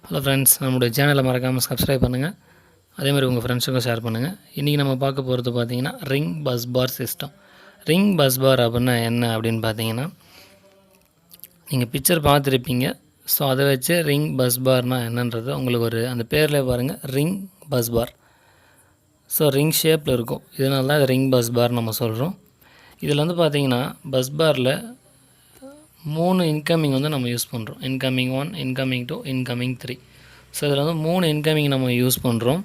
Hello friends, நம்மளுடைய சேனலை மறக்காமல் சப்ஸ்கிரைப் பண்ணுங்கள். அதேமாதிரி உங்கள் ஃப்ரெண்ட்ஸுக்கும் ஷேர் பண்ணுங்கள். இன்றைக்கி நம்ம பார்க்க போகிறது பார்த்திங்கன்னா ring bus bar system. Ring bus bar அப்படின்னா என்ன அப்படின்னு பார்த்தீங்கன்னா, நீங்கள் பிக்சர் பார்த்துருப்பீங்க. ஸோ அதை வச்சு ரிங் பஸ் பார்னால் என்னன்றது உங்களுக்கு அந்த பேரில் பாருங்கள், ring bus bar. So ring ஷேப்பில் இருக்கும், இதனால தான் இது ரிங் பஸ் பார் நம்ம சொல்கிறோம். இதில் பார்த்திங்கன்னா பஸ் பாரில் 3 இன்கமிங் நம்ம யூஸ் பண்ணுறோம். Incoming 1, incoming 2, incoming 3. ஸோ இதில் 3 இன்கமிங் நம்ம யூஸ் பண்ணுறோம்.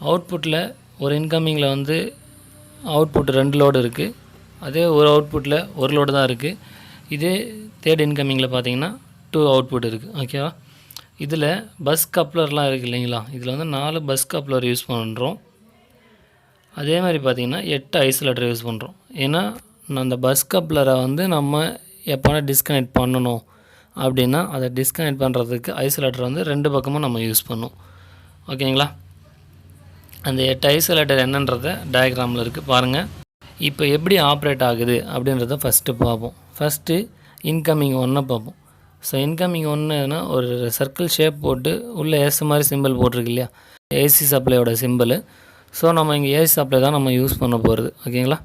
அவுட்புட்டில் ஒரு இன்கமிங்கில் அவுட்புட் 2 லோடு இருக்குது. அதே ஒரு அவுட்புட்டில் 1 லோடு தான் இருக்குது. இதே தேர்ட் இன்கமிங்கில் பார்த்திங்கன்னா 2 அவுட்புட் இருக்குது. ஓகேவா? இதில் பஸ் கப்ளர்லாம் இருக்குது இல்லைங்களா? இதில் 4 பஸ் கப்ளர் யூஸ் பண்ணுறோம். அதே மாதிரி பார்த்திங்கன்னா 8 ஐசோலேட்டர் யூஸ் பண்ணுறோம். ஏன்னா அந்த பஸ் கப்ளரை நம்ம எப்போனா டிஸ்கனெக்ட் பண்ணணும் அப்படின்னா அதை டிஸ்கனெக்ட் பண்ணுறதுக்கு ஐசோலேட்டர் 2 பக்கமும் நம்ம யூஸ் பண்ணும். ஓகேங்களா? அந்த 8 ஐசோலேட்டர் என்னன்றதை டயக்ராமில் இருக்குது பாருங்கள். இப்போ எப்படி ஆப்ரேட் ஆகுது அப்படின்றத ஃபஸ்ட்டு பார்ப்போம். ஃபஸ்ட்டு இன்கமிங் 1 பார்ப்போம். ஸோ இன்கமிங் 1னா ஒரு சர்க்கிள் ஷேப் போட்டு உள்ளே ஏசி மாதிரி சிம்பிள் போட்டிருக்கு இல்லையா, ஏசி சப்ளையோட சிம்பிள். ஸோ நம்ம இங்கே ஏசி சப்ளை தான் நம்ம யூஸ் பண்ண போகிறது. ஓகேங்களா?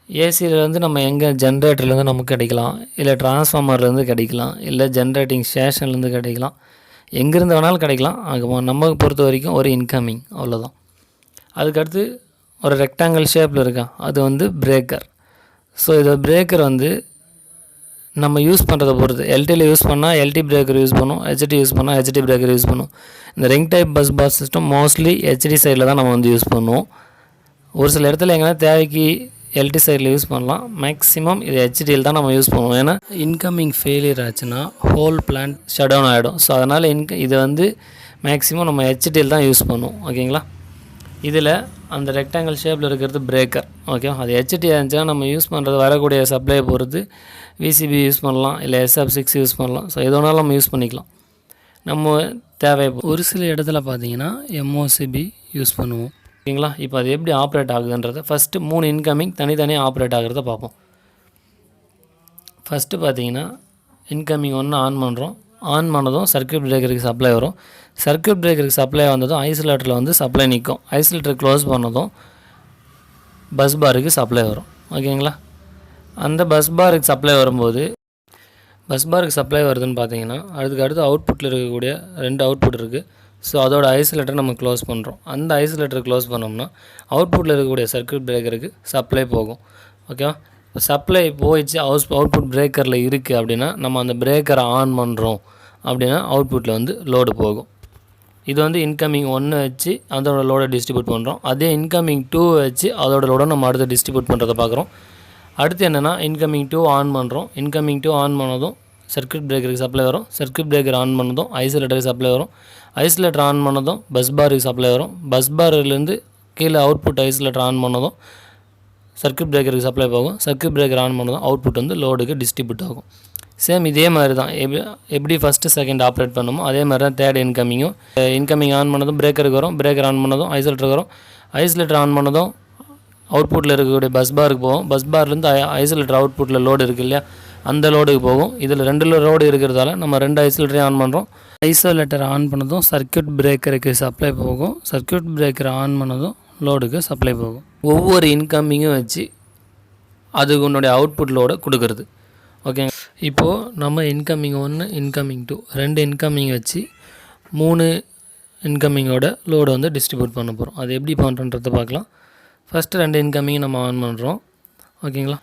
ஏசியிலேருந்து நம்ம எங்கே ஜென்ரேட்டர்லேருந்து நமக்கு கிடைக்கலாம், இல்லை டிரான்ஸ்ஃபார்மர்லேருந்து கிடைக்கலாம், இல்லை ஜென்ரேட்டிங் ஸ்டேஷன்லேருந்து கிடைக்கலாம், எங்கேருந்து வேணாலும் கிடைக்கலாம். அங்கே நம்ம பொறுத்த வரைக்கும் ஒரு இன்கமிங், அவ்வளோதான். அதுக்கடுத்து ஒரு ரெக்டாங்கிள் ஷேப்பில் இருக்கா, அது பிரேக்கர். ஸோ இது பிரேக்கர் நம்ம யூஸ் பண்ணுறதை பொறுத்து, எல்டியில் யூஸ் பண்ணால் எல்டி பிரேக்கர் யூஸ் பண்ணும், ஹெச்டி யூஸ் பண்ணால் ஹெச்டி பிரேக்கர் யூஸ் பண்ணும். இந்த ring type bus bar system mostly HT சைடில் தான் நம்ம யூஸ் பண்ணுவோம். ஒரு சில இடத்துல எங்கன்னா தேவைக்கு எல்டி சைடில் யூஸ் பண்ணலாம். மேக்ஸிமம் இது ஹெச்டியில் தான் நம்ம யூஸ் பண்ணுவோம். ஏன்னா இன்கமிங் ஃபெயிலியர் ஆச்சுன்னா ஹோல் பிளான்ட் ஷட் டவுன் ஆகிடும். ஸோ அதனால் இது மேக்ஸிமம் நம்ம ஹெச்டியில் தான் யூஸ் பண்ணுவோம். ஓகேங்களா? இதில் அந்த ரெக்டாங்கிள் ஷேப்பில் இருக்கிறது பிரேக்கர். ஓகே, அது ஹெச்டி இருந்துச்சுன்னா நம்ம யூஸ் பண்ணுறது வரக்கூடிய சப்ளையை பொறுத்து விசிபி யூஸ் பண்ணலாம், இல்லை SF6 யூஸ் பண்ணலாம். ஸோ எதுனாலும் நம்ம யூஸ் பண்ணிக்கலாம் நம்ம தேவை. ஒரு சில இடத்துல பார்த்தீங்கன்னா MOCB யூஸ் பண்ணுவோம். ஓகேங்களா? இப்போ அது எப்படி ஆப்ரேட் ஆகுதுன்றதை ஃபஸ்ட்டு 3 இன்கமிங் தனித்தனியாக ஆப்ரேட் ஆகிறத பார்ப்போம். ஃபஸ்ட்டு பார்த்தீங்கன்னா இன்கமிங் 1 ஆன் பண்ணுறோம். ஆன் பண்ணதும் சர்க்யூட் பிரேக்கருக்கு சப்ளை வரும். சர்க்யூட் பிரேக்கருக்கு சப்ளை வந்ததும் ஐசோலேட்டரில் சப்ளை நிற்கும். ஐசோலேட்டர் க்ளோஸ் பண்ணதும் பஸ் பாருக்கு சப்ளை வரும். ஓகேங்களா? அந்த பஸ் பாருக்கு சப்ளை வரும்போது, பஸ் பாருக்கு சப்ளை வருதுன்னு பார்த்தீங்கன்னா அடுத்து அவுட்புட்டில் இருக்கக்கூடிய 2 அவுட்புட் இருக்குது. ஸோ அதோட ஐசோலேட்டர் நம்ம க்ளோஸ் பண்ணுறோம். அந்த ஐசோலேட்டர் க்ளோஸ் பண்ணோம்னா அவுட்புட்டில் இருக்கக்கூடிய சர்க்யூட் பிரேக்கருக்கு சப்ளை போகும். ஓகேவா? இப்போ சப்ளை போயிடுச்சு, அவுட்புட் பிரேக்கரில் இருக்குது அப்படின்னா நம்ம அந்த பிரேக்கரை ஆன் பண்ணுறோம் அப்படின்னா அவுட்புட்டில் லோடு போகும். இது இன்கமிங் 1 வச்சு அதோட லோடை டிஸ்ட்ரிபியூட் பண்ணுறோம். அதே இன்கமிங் 2 வச்சு அதோட லோடை நம்ம அடுத்து டிஸ்ட்ரிபியூட் பண்ணுறதை பார்க்குறோம். அடுத்து என்னென்னா இன்கமிங் 2 ஆன் பண்ணுறோம். இன்கமிங் 2 ஆன் பண்ணதும் சர்க்யூட் பிரேக்கருக்கு சப்ளை வரும். சர்க்யூட் பிரேக்கர் ஆன் பண்ணதும் ஐசோலேட்டருக்கு சப்ளை வரும். ஐசோலேட்டர் ஆன் பண்ணதும் பஸ் பாருக்கு சப்ளை வரும். பஸ் பாரிலேருந்து கீழே அவுட்புட் ஐசோலேட்டர் ஆன் பண்ணதும் சர்க்யூட் பிரேக்கருக்கு சப்ளை போகும். சர்க்யூட் பிரேக்கர் ஆன் பண்ணதும் அவுட்புட் லோடுக்கு டிஸ்ட்ரிபியூட் ஆகும். சேம் இதே மாதிரி தான் எப்படி ஃபஸ்ட்டு செகண்ட் ஆப்ரேட் பண்ணுமோ அதே மாதிரி தான் தேர்ட் இன்கமிங்கும். இன்கமிங் ஆன் பண்ணதும் பிரேக்கருக்கு வரும். பிரேக்கர் ஆன் பண்ணதும் ஐசோலேட்டருக்கு வரும். ஐசோலேட்டர் ஆன் பண்ணதும் அவுட்புட்டில் இருக்கக்கூடிய பஸ் பாருக்கு போகும். பஸ் பார்லேருந்து ஐசோலேட்டர் அவுட்புட்டில் லோடு இருக்குது இல்லையா, அந்த லோடுக்கு போகும். இதில் 2 லோடு இருக்கிறதால நம்ம 2 ஐசோலேட்டரையும் ஆன் பண்ணுறோம். ஐசோலேட்டர் ஆன் பண்ணதும் சர்க்யூட் பிரேக்கருக்கு சப்ளை போகும். சர்க்யூட் பிரேக்கர் ஆன் பண்ணதும் லோடுக்கு சப்ளை போகும். ஒவ்வொரு இன்கமிங்கும் வச்சு அதுக்கு உன்னுடைய அவுட்புட் லோடை கொடுக்குறது. ஓகேங்க? இப்போது நம்ம இன்கமிங் 1, இன்கமிங் 2 2 இன்கமிங் வச்சு 3 இன்கமிங்கோட லோடு டிஸ்ட்ரிபியூட் பண்ண போகிறோம். அது எப்படி பண்ணுறன்றதை பார்க்கலாம். ஃபஸ்ட்டு 2 இன்கமிங் நம்ம ஆன் பண்ணுறோம். ஓகேங்களா?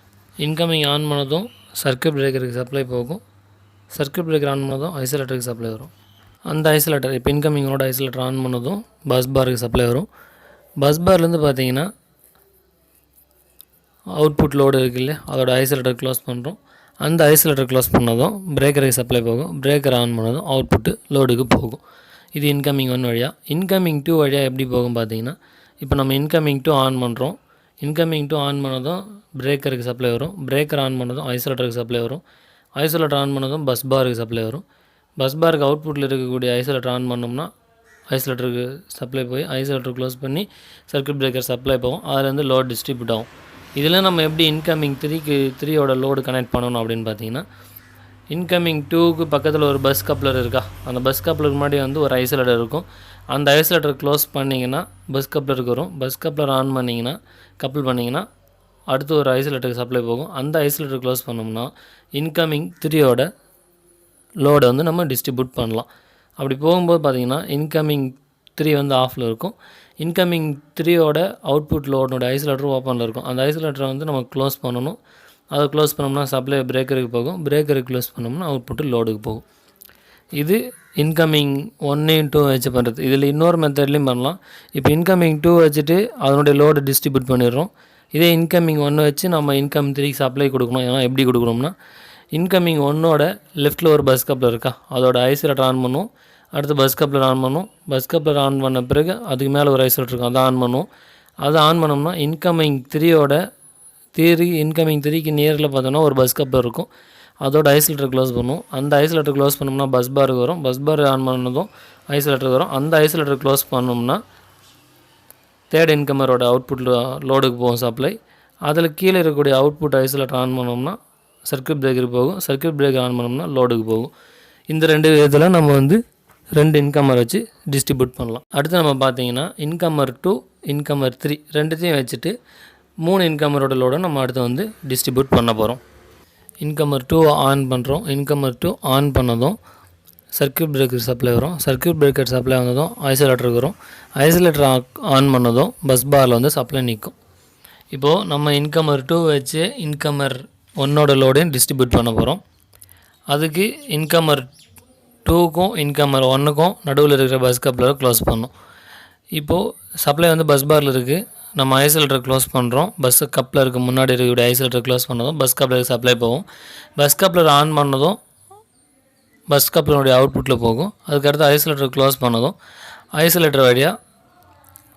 இன்கமிங் ஆன் பண்ணதும் சர்க்யூட் பிரேக்கருக்கு சப்ளை போகும். சர்க்யூட் பிரேக்கர் ஆன் பண்ணதும் ஐசோலேட்டருக்கு சப்ளை வரும். அந்த ஐசோலேட்டர் இப்போ இன்கமிங்கோட ஐசோலேட்டர் ஆன் பண்ணதும் பஸ் பாருக்கு சப்ளை வரும். பஸ் பார்லேருந்து பார்த்தீங்கன்னா அவுட்புட் லோடு இருக்குது இல்லையா, அதோட ஐசோலேட்டர் க்ளோஸ் பண்ணுறோம். அந்த ஐசோலேட்டர் க்ளோஸ் பண்ணதும் பிரேக்கருக்கு சப்ளை போகும். பிரேக்கர் ஆன் பண்ணதும் அவுட்புட்டு லோடுக்கு போகும். இது இன்கமிங் 1 வழியாக. இன்கமிங் 2 வழியாக எப்படி போகும் பார்த்தீங்கன்னா, இப்போ நம்ம இன்கமிங் 2 ஆன் பண்ணுறோம். இன்கமிங் 2 ஆன் பண்ணதும் பிரேக்கருக்கு சப்ளை வரும். பிரேக்கர் ஆன் பண்ணதும் ஐசோலேட்டருக்கு சப்ளை வரும். ஐசோலேட்டர் ஆன் பண்ணதும் பஸ் பாருக்கு சப்ளை வரும். பஸ் பாருக்கு அவுட்புட்டில் இருக்கக்கூடிய ஐசோலேட்டர் ஆன் பண்ணோம்னா ஐசோலேட்டருக்கு சப்ளை போய் ஐசோலேட்டர் க்ளோஸ் பண்ணி சர்க்யூட் பிரேக்கர் சப்ளை போகும். அதிலேருந்து லோடு டிஸ்ட்ரிபியூட் ஆகும். இதில் நம்ம எப்படி இன்கமிங் 3யோட லோடு கனெக்ட் பண்ணணும் அப்படின்னு பார்த்தீங்கன்னா, இன்கமிங் 2க்கு பக்கத்தில் ஒரு பஸ் கப்ளர் இருக்கா, அந்த பஸ் கப்ளருக்கு முன்னாடி வந்து ஒரு ஐசோலேட்டர் இருக்கும். அந்த ஐசோலேட்டர் க்ளோஸ் பண்ணிங்கன்னா பஸ் கப்ளருக்கு வரும். பஸ் கப்ளர் ஆன் பண்ணிங்கன்னா கப்புள் பண்ணிங்கன்னா அடுத்து ஒரு ஐசோலேட்டருக்கு சப்ளை போகும். அந்த ஐசோலேட்டர் க்ளோஸ் பண்ணோம்னா இன்கமிங் 3யோட லோடை வந்து நம்ம டிஸ்ட்ரிபியூட் பண்ணலாம். அப்படி போகும்போது பார்த்திங்கன்னா இன்கமிங் 3 வந்து ஆஃபில் இருக்கும். இன்கமிங் 3யோட அவுட்புட் லோடோட ஐசோலேட்டர் ஓப்பனில் இருக்கும். அந்த ஐசோலேட்டரை வந்து நம்ம க்ளோஸ் பண்ணணும். அதை க்ளோஸ் பண்ணோம்னா சப்ளை பிரேக்கருக்கு போகும். பிரேக்கருக்கு க்ளோஸ் பண்ணோம்னா அவுட்புட்டு லோடுக்கு போகும். இது இன்கமிங் 1 2 வச்சு பண்ணுறது. இதில் இன்னொரு மெத்தட்லேயும் பண்ணலாம். இப்போ இன்கமிங் 2 வச்சுட்டு அதனுடைய லோடு டிஸ்ட்ரிபியூட் பண்ணிடுறோம். இதே இன்கமிங் 1 வச்சு நம்ம இன்கம் 3க்கு சப்ளை கொடுக்கணும். ஏன்னா எப்படி கொடுக்கணும்னா இன்கமிங் 1ஓட லெஃப்ட்டில் ஒரு பஸ் கப்ளர் இருக்கா, அதோட ஐசோலேட்டர் ஆன் பண்ணும். அடுத்து பஸ் கப்ளர் ஆன் பண்ணும். பஸ் கப்ளர் ஆன் பண்ண பிறகு அதுக்கு மேலே ஒரு ஐசோலேட்டர் இருக்கும், அதை ஆன் பண்ணும். அதை ஆன் பண்ணோம்னா இன்கமிங் 3யோட இன்கமிங் 3க்கு நியரில் பார்த்தோம்னா ஒரு பஸ் கப்ளர் இருக்கும், அதோட ஐசோலேட்டர் க்ளோஸ் பண்ணும். அந்த ஐசோலேட்டர் க்ளோஸ் பண்ணோம்னா பஸ் பாருக்கு வரும். பஸ் பார் ஆன் பண்ணதும் ஐசோலேட்டர் வரும். அந்த ஐசோலேட்டர் க்ளோஸ் பண்ணோம்னா தேர்ட் இன்கமரோட அவுட்புட் லோடுக்கு போகும் சப்ளை. அதில் கீழே இருக்கக்கூடிய அவுட்புட் ஐசோலேட்டர் ஆன் பண்ணோம்னா சர்க்யூட் பிரேக்கருக்கு போகும். சர்க்யூட் பிரேக்கர் ஆன் பண்ணோம்னா லோடுக்கு போகும். இந்த 2 விதத்தில் நம்ம வந்து 2 இன்கமர் வச்சு டிஸ்ட்ரிபியூட் பண்ணலாம். அடுத்து நம்ம பார்த்தீங்கன்னா இன்கமர் 2 இன்கமர் 3 ரெண்டுத்தையும் வச்சுட்டு 3 இன்கமரோட லோடை நம்ம அடுத்து வந்து டிஸ்ட்ரிபியூட் பண்ண போகிறோம். இன்கமர் 2 ஆன் பண்ணுறோம். இன்கமர் 2 ஆன் பண்ணதும் சர்க்யூட் பிரேக்கர் சப்ளை வரும். சர்க்யூட் பிரேக்கர் சப்ளை வந்ததும் ஐசோலேட்டருக்கு வரும். ஐசோலேட்டர் ஆன் பண்ணதும் பஸ் பாரில் வந்து சப்ளை நிற்கும். இப்போது நம்ம இன்கமர் 2 வச்சு இன்கமர் 1ஓட லோடையும் டிஸ்ட்ரிபியூட் பண்ண போகிறோம். அதுக்கு இன்கமர் 2க்கும் இன்கமர் 1க்கும் நடுவில் இருக்கிற பஸ் கப்ளரை க்ளோஸ் பண்ணோம். இப்போது சப்ளை வந்து பஸ் பாரில் இருக்குது. நம்ம ஐசோலேட்டர் க்ளோஸ் பண்ணுறோம். பஸ் கப்ளருக்கு முன்னாடி இருக்கக்கூடிய ஐசோலேட்டர் க்ளோஸ் பண்ணதும் பஸ் கப்ளருக்கு சப்ளை போகும். பஸ் கப்ளர் ஆன் பண்ணதும் பஸ் கப்ளருடைய அவுட்புட்டில் போகும். அதுக்கடுத்து ஐசோலேட்டர் க்ளோஸ் பண்ணதும் ஐசோலேட்டர் வழியாக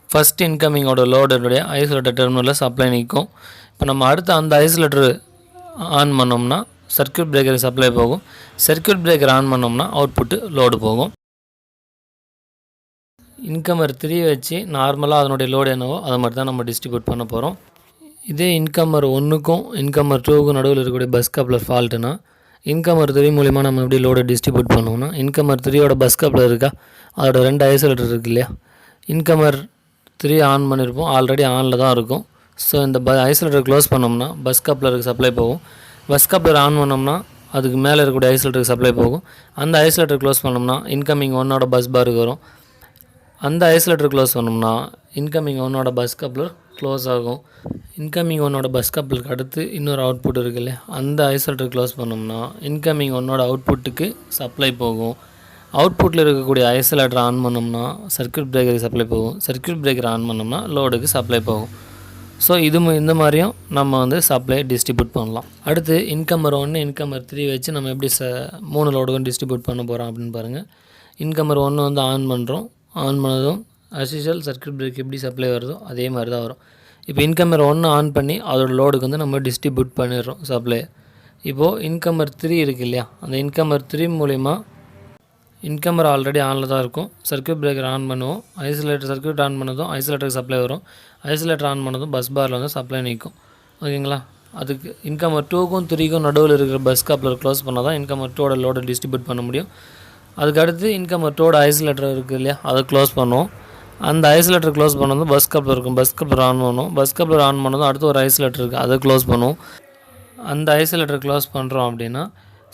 ஃபஸ்ட் இன்கமிங்கோட லோடுடைய ஐசோலேட்டர் டெர்மினலில் சப்ளை நிற்கும். இப்போ நம்ம அடுத்து அந்த ஐசோலேட்டர் ஆன் பண்ணோம்னா சர்க்யூட் பிரேக்கர் சப்ளை போகும். சர்க்யூட் பிரேக்கர் ஆன் பண்ணோம்னா அவுட்புட்டு லோடு போகும். இன்கமர் 3 வச்சு நார்மலாக அதனுடைய லோடு என்னவோ அதை மட்டும் தான் நம்ம டிஸ்ட்ரிபியூட் பண்ண போகிறோம். இதே இன்கமர் 1க்கும் இன்கமர் 2க்கும் நடுவில் இருக்கக்கூடிய பஸ் கப்ளர் ஃபால்ட்டுனா இன்கமர் 3 மூலிமா நம்ம எப்படி லோடை டிஸ்ட்ரிபியூட் பண்ணுவோம்னா இன்கமர் 3யோட பஸ் கப்ளர் இருக்கா, அதோட 2 ஐசோலேட்டர் இருக்குது இல்லையா, இன்கமர் 3 ஆன் பண்ணியிருப்போம், ஆல்ரெடி ஆனில் தான் இருக்கும். ஸோ இந்த ஐசோலேட்டர் க்ளோஸ் பண்ணோம்னா பஸ் கப்ளருக்கு சப்ளை போகும். பஸ் கப்ளர் ஆன் பண்ணோம்னா அதுக்கு மேலே இருக்கக்கூடிய ஐசோலேட்டருக்கு சப்ளை போகும். அந்த ஐசோலேட்டர் க்ளோஸ் பண்ணோம்னா இன்கமிங் 1ஓட பஸ் பாருக்கு வரும். அந்த ஐசோலேட்டர் க்ளோஸ் பண்ணோம்னா இன்கமிங் 1ஓட பஸ் கப்ளர் க்ளோஸ் ஆகும். இன்கமிங் 1ஓட பஸ் கப்ளருக்கு அடுத்து இன்னொரு அவுட்புட் இருக்குது இல்லையா, அந்த ஐசோலேட்டர் க்ளோஸ் பண்ணோம்னா இன்கமிங் 1ஓட அவுட்புட்டுக்கு சப்ளை போகும். அவுட்புட்டில் இருக்கக்கூடிய ஐசோலேட்டர் ஆன் பண்ணோம்னா சர்க்யூட் பிரேக்கருக்கு சப்ளை போகும். சர்க்யூட் பிரேக்கர் ஆன் பண்ணோம்னா லோடுக்கு சப்ளை போகும். ஸோ இந்த மாதிரியும் நம்ம வந்து சப்ளை டிஸ்ட்ரிபியூட் பண்ணலாம். அடுத்து இன்கமர் 1 இன்கமர் 3 வச்சு நம்ம எப்படி 3 லோடுக்கும் டிஸ்ட்ரிபியூட் பண்ண போகிறோம் அப்படின்னு பாருங்கள். இன்கமர் 1 வந்து ஆன் பண்ணுறோம். ஆன் பண்ணதும் அஸ்யூஷுவல் சர்க்யூட் பிரேக் எப்படி சப்ளை வருதோ அதே மாதிரி தான் வரும். இப்போ இன்கமர் 1 ஆன் பண்ணி அதோட லோடுக்கு வந்து நம்ம டிஸ்ட்ரிபியூட் பண்ணிடுறோம் சப்ளை. இப்போது இன்கமர் 3 இருக்குது இல்லையா, அந்த இன்கமர் 3 மூலிமா இன்கமர் ஆல்ரெடி ஆனில் தான் இருக்கும். சர்க்யூட் பிரேக்கர் ஆன் பண்ணுவோம். ஐசோலேட்டர் சர்க்யூட் ஆன் பண்ணதும் ஐசோலேட்டருக்கு சப்ளை வரும். ஐசோலேட்டர் ஆன் பண்ணதும் பஸ் பாரில் வந்து சப்ளை நிற்கும். ஓகேங்களா. அதுக்கு இன்கமர் 2க்கும் 3க்கும் நடுவில் இருக்கிற பஸ் கப்ளர் க்ளோஸ் பண்ணால் தான் இன்கமர் 2ஓட லோடை டிஸ்ட்ரிபியூட் பண்ண முடியும். அதுக்கடுத்து இன்கமர் 2ஓட ஐசோலேட்டர் இருக்குது இல்லையா, அதை க்ளோஸ் பண்ணுவோம். அந்த ஐசோலேட்டர் க்ளோஸ் பண்ணதும் பஸ் கப்ளர் இருக்கும். பஸ் கப்ளர் ஆன் பண்ணுவோம். பஸ் கப்ளர் ஆன் பண்ணதும் அடுத்து ஒரு ஐசோலேட்டர் இருக்குது, அதை க்ளோஸ் பண்ணுவோம். அந்த ஐசோலேட்டர் க்ளோஸ் பண்ணுறோம் அப்படின்னா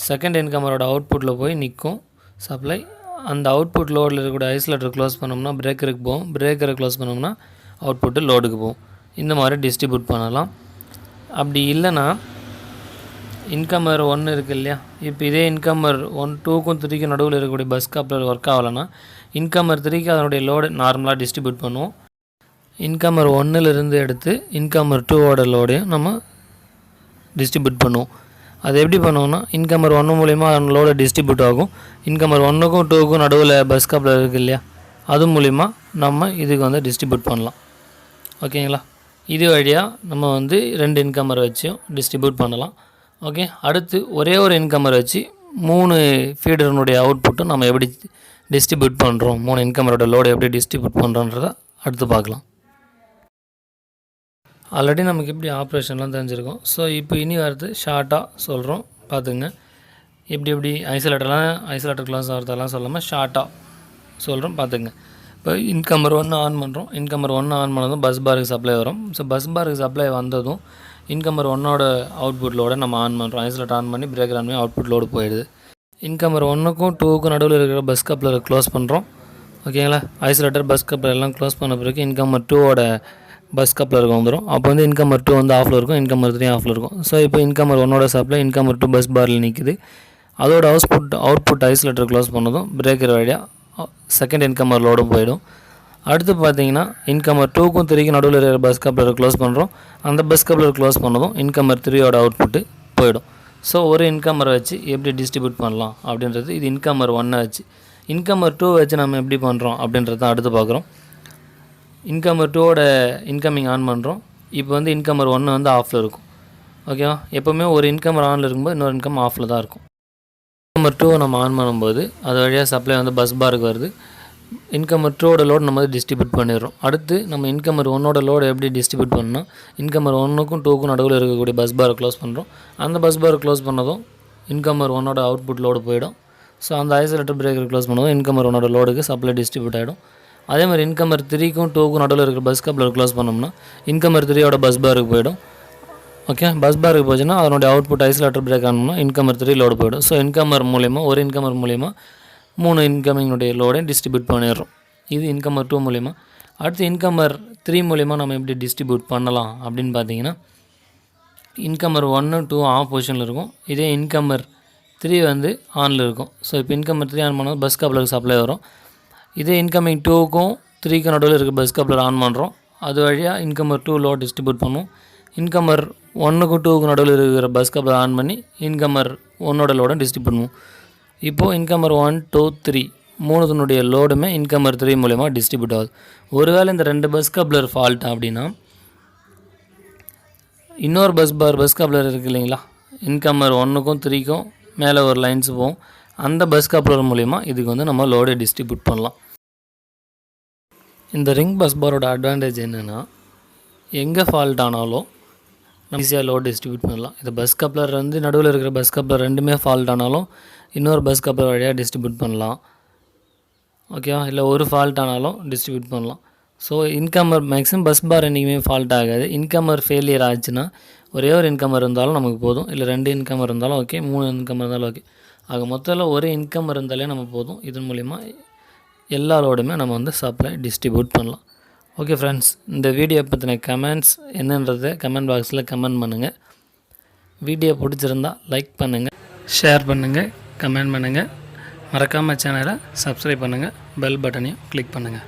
செகண்ட் இன்கமரோட அவுட்புட்டில் போய் நிற்கும் சப்ளை. அந்த அவுட்புட் லோடில் இருக்கக்கூடிய ஐசோலேட்டர் க்ளோஸ் பண்ணோம்னா பிரேக்கருக்கு போகும். பிரேக்கரை க்ளோஸ் பண்ணோம்னா அவுட்புட்டு லோடுக்கு போகும். இந்த மாதிரி டிஸ்ட்ரிபியூட் பண்ணலாம். அப்படி இல்லைன்னா இன்கமர் 1 இருக்குது இல்லையா, இப்போ இதே இன்கமர் 1 2க்கும் 3க்கும் நடுவில் இருக்கக்கூடிய பஸ் கப்ளர் ஒர்க் ஆகலைன்னா இன்கமர் 3க்கு அதனுடைய லோடு நார்மலாக டிஸ்ட்ரிபியூட் பண்ணுவோம். இன்கமர் 1லேருந்து எடுத்து இன்கமர் 2ஓட லோடையும் நம்ம டிஸ்ட்ரிபியூட் பண்ணுவோம். அது எப்படி பண்ணுவோம்னா இன்கமர் 1 மூலிமா அதன் லோடு டிஸ்ட்ரிபியூட் ஆகும். இன்கமர் 1க்கும் 2க்கும் நடுவில் பஸ் கப்ளர் இருக்குது இல்லையா, அது மூலிமா நம்ம இதுக்கு வந்து டிஸ்ட்ரிபியூட் பண்ணலாம். ஓகேங்களா. இது வழியாக நம்ம வந்து 2 இன்கமர் வச்சும் டிஸ்ட்ரிபியூட் பண்ணலாம். ஓகே. அடுத்து ஒரே ஒரு இன்கமர் வச்சு 3 ஃபீடர்னுடைய அவுட்புட்டும் நம்ம எப்படி டிஸ்ட்ரிபியூட் பண்ணுறோம், 3 இன்கமரோட லோடு எப்படி டிஸ்ட்ரிபியூட் பண்ணுறோன்றதை அடுத்து பார்க்கலாம். ஆல்ரெடி நமக்கு எப்படி ஆப்ரேஷன்லாம் தெரிஞ்சிருக்கும். ஸோ இப்போ இனி வரது ஷார்ட்டாக சொல்கிறோம் பார்த்துங்க. எப்படி ஐசோலேட்டர் க்ளோஸ் ஆகிறதெல்லாம் சொல்லாமல் ஷார்ட்டாக சொல்கிறோம் பார்த்துங்க. இப்போ இன்கமர் 1 ஆன் பண்ணுறோம். இன்கமர் 1 ஆன் பண்ணதும் பஸ் பாருக்கு சப்ளை வரும். ஸோ பஸ் பாருக்கு சப்ளை வந்ததும் இன்கமர் 1ஓட அவுட்புட் லோடை நம்ம ஆன் பண்ணுறோம். ஐசோலேட்டர் ஆன் பண்ணி பிரேக்கர் ஆன் பண்ணி அவுட்புட் லோடு போயிடுது. இன்கமர் 1க்கும் 2க்கும் நடுவில் இருக்கிற பஸ் கப்ளரை க்ளோஸ் பண்ணுறோம். ஓகேங்களா? ஐசோலேட்டர் பஸ் கப்ளர் எல்லாம் க்ளோஸ் பண்ண பிறகு இன்கமர் 2ஓட பஸ் கப்ளருக்கு வந்துடும். அப்போ வந்து இன்கமர் 2 வந்து ஆஃபில் இருக்கும், இன்கமர் 3 ஆஃபில் இருக்கும். ஸோ இப்போ இன்கமர் 1ஓட சப்ளை இன்கமர் 2 பஸ் பாரில் நிற்குது. அதோட அவுட்புட் ஐசோலேட்டர் க்ளோஸ் பண்ணதும் பிரேக்கர் வழியாக செகண்ட் இன்கமர் லோடும் போயிடும். அடுத்து பார்த்தீங்கன்னா இன்கமர் 2க்கும் 3க்கும் நடுவில் இருக்கிற பஸ் கப்ளரை க்ளோஸ் பண்ணுறோம். அந்த பஸ் கப்ளர் க்ளோஸ் பண்ணதும் இன்கமர் 3ஓட அவுட்புட்டு போயிடும். ஸோ ஒரு இன்கமரை வச்சு எப்படி டிஸ்ட்ரிபியூட் பண்ணலாம் அப்படின்றது இது இன்கமர் 1 வச்சு. இன்கமர் 2 வச்சு நம்ம எப்படி பண்ணுறோம் அப்படின்றத அடுத்து பார்க்குறோம். இன்கமர் 2ஓட இன்கமிங் ஆன் பண்ணுறோம். இப்போ வந்து இன்கமர் 1 வந்து ஆஃபில் இருக்கும். ஓகேவா? எப்போவுமே ஒரு இன்கமர் ஆனில் இருக்கும்போது இன்னொரு இன்கம் ஆஃபில் தான் இருக்கும். இன்கமர் 2 நம்ம ஆன் பண்ணும்போது அது வழியாக சப்ளை வந்து பஸ் பாருக்கு வருது. இன்கமர் 2ஓட லோடு நம்ம டிஸ்ட்ரிபியூட் பண்ணிடுறோம். அடுத்து நம்ம இன்கமர் 1ஓட லோடு எப்படி டிஸ்ட்ரிபியூட் பண்ணோம், இன்கமர் 1க்கும் 2க்கும் நடுவில் இருக்கக்கூடிய பஸ் பாரை க்ளோஸ் பண்ணுறோம். அந்த பஸ் பாரை க்ளோஸ் பண்ணதும் இன்கமர் 1ஓட அவுட்புட் லோடு போயிடும். ஸோ அந்த ஐசோலேட்டர் பிரேக்கர் க்ளோஸ் பண்ணதும் இன்கமர் 1ஓட லோடுக்கு சப்ளை டிஸ்ட்ரிபியூட் ஆகிடும். அதே மாதிரி இன்கமர் 3க்கும் 2க்கும் நடுவில் இருக்கிற பஸ் கப்ளர் க்ளோஸ் பண்ணோம்னா இன்கமர் 3ஓட பஸ் பாருக்கு போயிடும். ஓகே, பஸ் பாருக்கு போச்சுன்னா அதனுடைய அவுட்புட் ஐசோலேட்டர் பிரேக் ஆனோம்னா இன்கமர் 3 லோடு போயிடும். ஸோ இன்கமர் மூலயமா ஒரு இன்கமர் மூலயமா 3 இன்கமிங்குடைய லோடையும் டிஸ்ட்ரிபியூட் பண்ணிடுறோம். இது இன்கமர் 2 மூலயமா. அடுத்து இன்கமர் 3 மூலயமா நம்ம எப்படி டிஸ்ட்ரிபியூட் பண்ணலாம் அப்படின்னு பார்த்தீங்கன்னா இன்கமர் 1 2 ஆஃப் பொசிஷனில் இருக்கும். இதே இன்கமர் 3 வந்து ஆனில் இருக்கும். ஸோ இப்போ இன்கமர் 3 ஆன் பண்ணால் பஸ் கப்ளருக்கு சப்ளை வரும். இதே இன்கமிங் 2க்கும் 3க்கும் நடுவில் இருக்க பஸ் கப்ளர் ஆன் பண்ணுறோம். அது வழியாக இன்கமர் 2 லோட் டிஸ்ட்ரிபியூட் பண்ணுவோம். இன்கமர் 1க்கும் 2க்கும் நடுவில் இருக்கிற பஸ் கப்ளர் ஆன் பண்ணி இன்கமர் 1ஓட லோடை டிஸ்ட்ரிபியூட் பண்ணுவோம். இப்போது இன்கமர் 1 2 3 மூணுத்தினுடைய லோடுமே இன்கமர் 3 மூலயமா டிஸ்ட்ரிபியூட் ஆகுது. ஒருவேளை இந்த 2 பஸ் கப்ளர் ஃபால்ட் அப்படின்னா இன்னொரு பஸ் கப்ளர் இருக்குது இல்லைங்களா, இன்கமர் 1க்கும் 3க்கும் மேலே ஒரு லைன்ஸ் போகும். அந்த பஸ் கப்ளர் மூலயமா இதுக்கு வந்து நம்ம லோடை டிஸ்ட்ரிபியூட் பண்ணலாம். இந்த ரிங் பஸ் பாரோட அட்வான்டேஜ் என்னென்னா எங்கே ஃபால்ட் ஆனாலும் நம்ம ஈஸியாக லோட் டிஸ்ட்ரிபியூட் பண்ணலாம். இது பஸ் கப்ளர் வந்து நடுவில் இருக்கிற பஸ் கப்ளர் ரெண்டுமே ஃபால்ட் ஆனாலும் இன்னொரு பஸ் கப்ளர் வழியாக டிஸ்ட்ரிபியூட் பண்ணலாம். ஓகேவா? இல்லை ஒரு ஃபால்ட் ஆனாலும் டிஸ்ட்ரிபியூட் பண்ணலாம். ஸோ இன்கமர் மேக்ஸிமம் பஸ் பார் என்றைக்குமே ஃபால்ட் ஆகாது. இன்கமர் ஃபெயிலியர் ஆச்சுன்னா ஒரே ஒரு இன்கமர் இருந்தாலும் நமக்கு போதும். இல்லை 2 இன்கமர் இருந்தாலும் ஓகே, 3 இன்கமர் இருந்தாலும் ஓகே. ஆக மொத்தத்தில் ஒரு இன்கமர் இருந்தாலே நம்ம போதும். இதன் மூலிமா எல்லா லோடுமே நம்ம வந்து சப்ளை டிஸ்ட்ரிபியூட் பண்ணலாம். ஓகே ஃப்ரெண்ட்ஸ், இந்த வீடியோ பற்றின கமெண்ட்ஸ் என்னன்றதை கமெண்ட் பாக்ஸில் கமெண்ட் பண்ணுங்கள். வீடியோ பிடிச்சிருந்தால் லைக் பண்ணுங்கள், ஷேர் பண்ணுங்கள், கமெண்ட் பண்ணுங்கள். மறக்காமல் சேனலை சப்ஸ்கிரைப் பண்ணுங்கள், பெல் பட்டனையும் கிளிக் பண்ணுங்கள்.